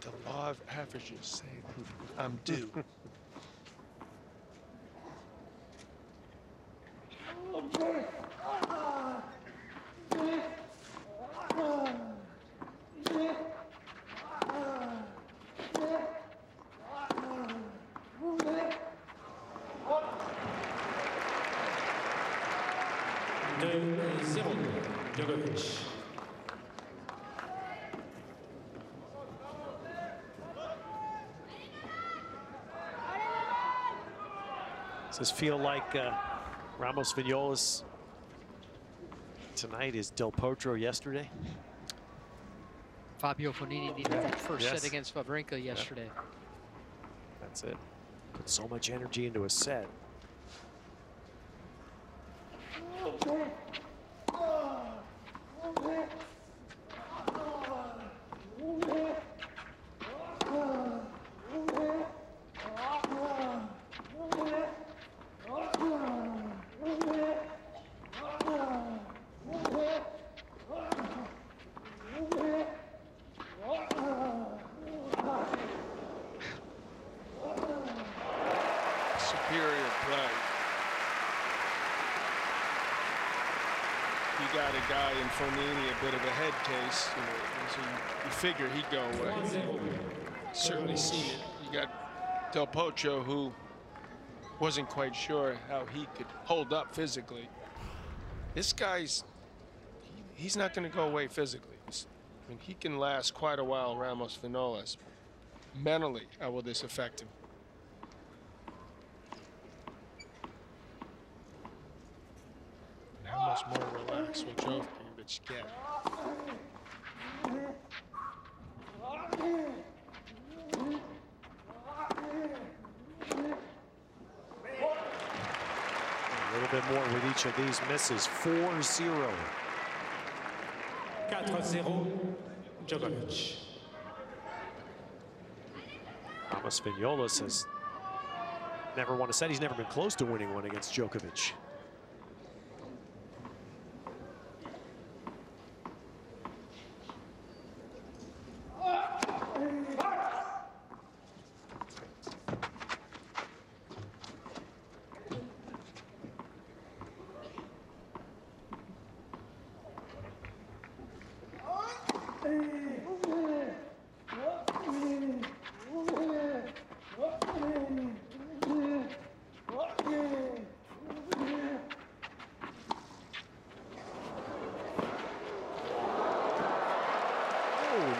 The law of averages say I'm due. Djokovic. Does this feel like Ramos Vinolas tonight is Del Potro yesterday? Fabio Fognini needed that first set against Wawrinka yesterday. Yeah. That's it. Put so much energy into a set. Superior play. You got a guy in Fognini, a bit of a head case, so you figure he'd go away. Certainly seen it. You got Del Potro, who wasn't quite sure how he could hold up physically. This guy's, he's not going to go away physically. I mean, he can last quite a while, Ramos Vinolas. Mentally, how will this affect him? How much more relaxed will Djokovic get? A little bit more with each of these misses. 4-0. 4-0, Djokovic. Ramos Vinolas has never won a set. He's never been close to winning one against Djokovic.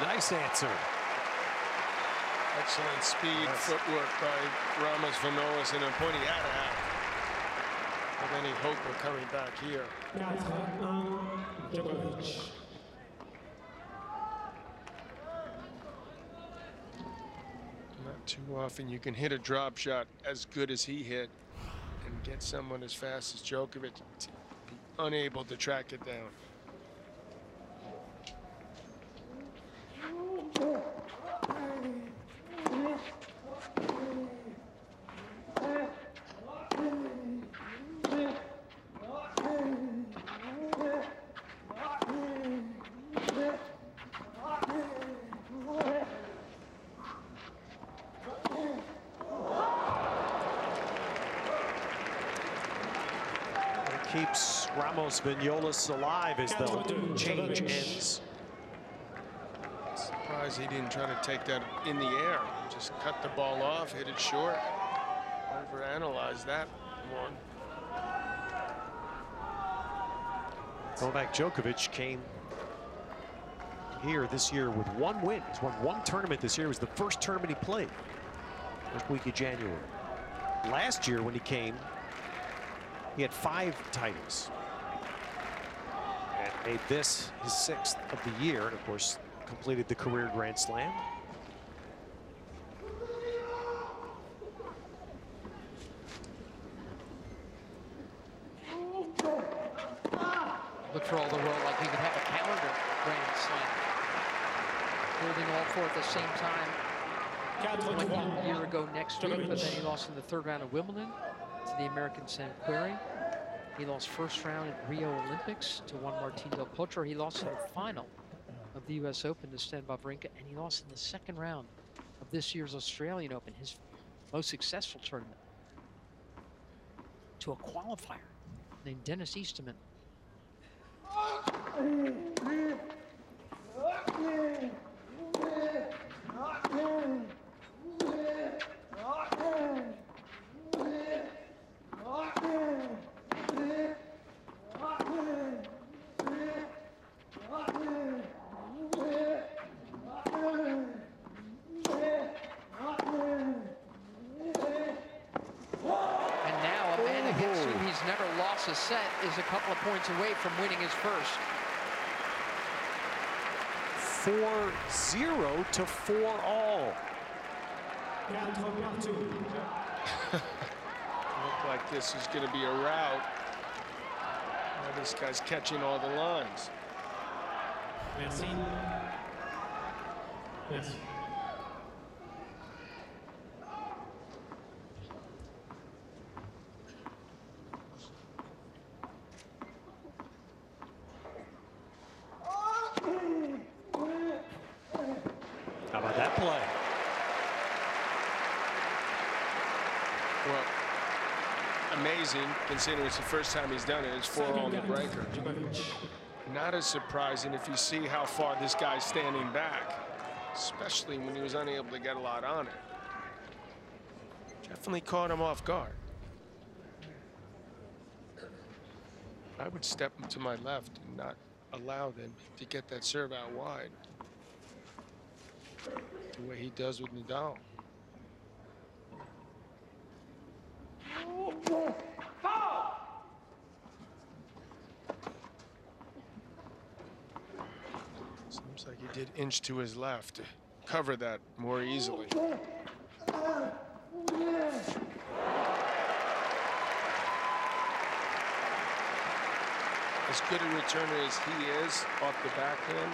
Nice answer. Excellent speed, footwork by Ramos Vinolas, and a point he had to have with any hope of coming back here. 4-1, Djokovic. Not too often you can hit a drop shot as good as he hit and get someone as fast as Djokovic to be unable to track it down. Keeps Ramos Vinolas alive as the change ends. Surprised he didn't try to take that in the air. Just cut the ball off, hit it short. Overanalyze that one. Novak Djokovic came here this year with one win. He's won one tournament this year. It was the first tournament he played. First week of January. Last year when he came, he had 5 titles and made this his 6th of the year, and of course completed the career Grand Slam. Look for all the world like he could have a calendar Grand Slam. Holding all 4 at the same time. 1 year ago next week, but then he lost in the 3rd round of Wimbledon to the American Sam Querrey. He lost first round at Rio Olympics to Juan Martín del Potro. He lost in the final of the U.S. Open to Stan Wawrinka, and he lost in the second round of this year's Australian Open, his most successful tournament, to a qualifier named Dennis Easterman. A set is a couple of points away from winning his first. 4-0 to 4-all. Look like this is going to be a rout. Well, this guy's catching all the lines. Merci. Merci. How about that play? Well, amazing, considering it's the first time he's done it. It's 4 on the breaker. Not as surprising if you see how far this guy's standing back, especially when he was unable to get a lot on it. Definitely caught him off guard. I would step him to my left and not allow them to get that serve out wide the way he does with Nadal. Seems like he did inch to his left to cover that more easily. As good a returner as he is off the backhand,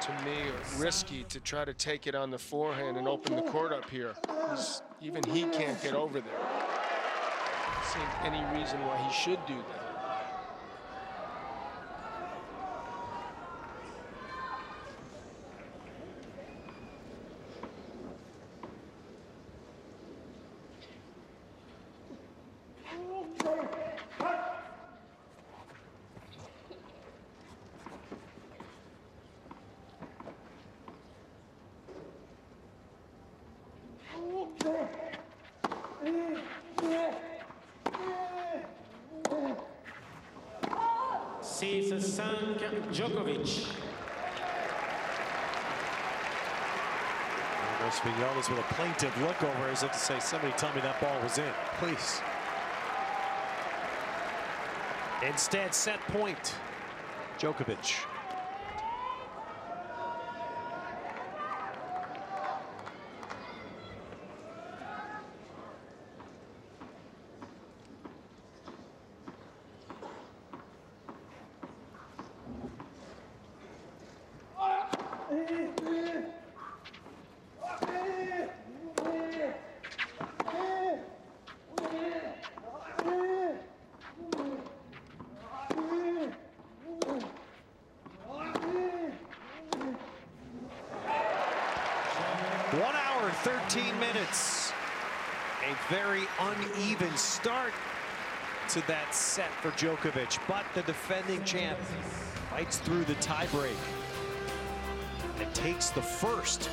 to me, risky to try to take it on the forehand and open the court up here. Even he can't get over there. Doesn't seem any reason why he should do that. Djokovic. Spinola's with a plaintive look over as if to say, somebody tell me that ball was in, please. Instead, set point, Djokovic. A very uneven start to that set for Djokovic, but the defending champ fights through the tiebreak and takes the first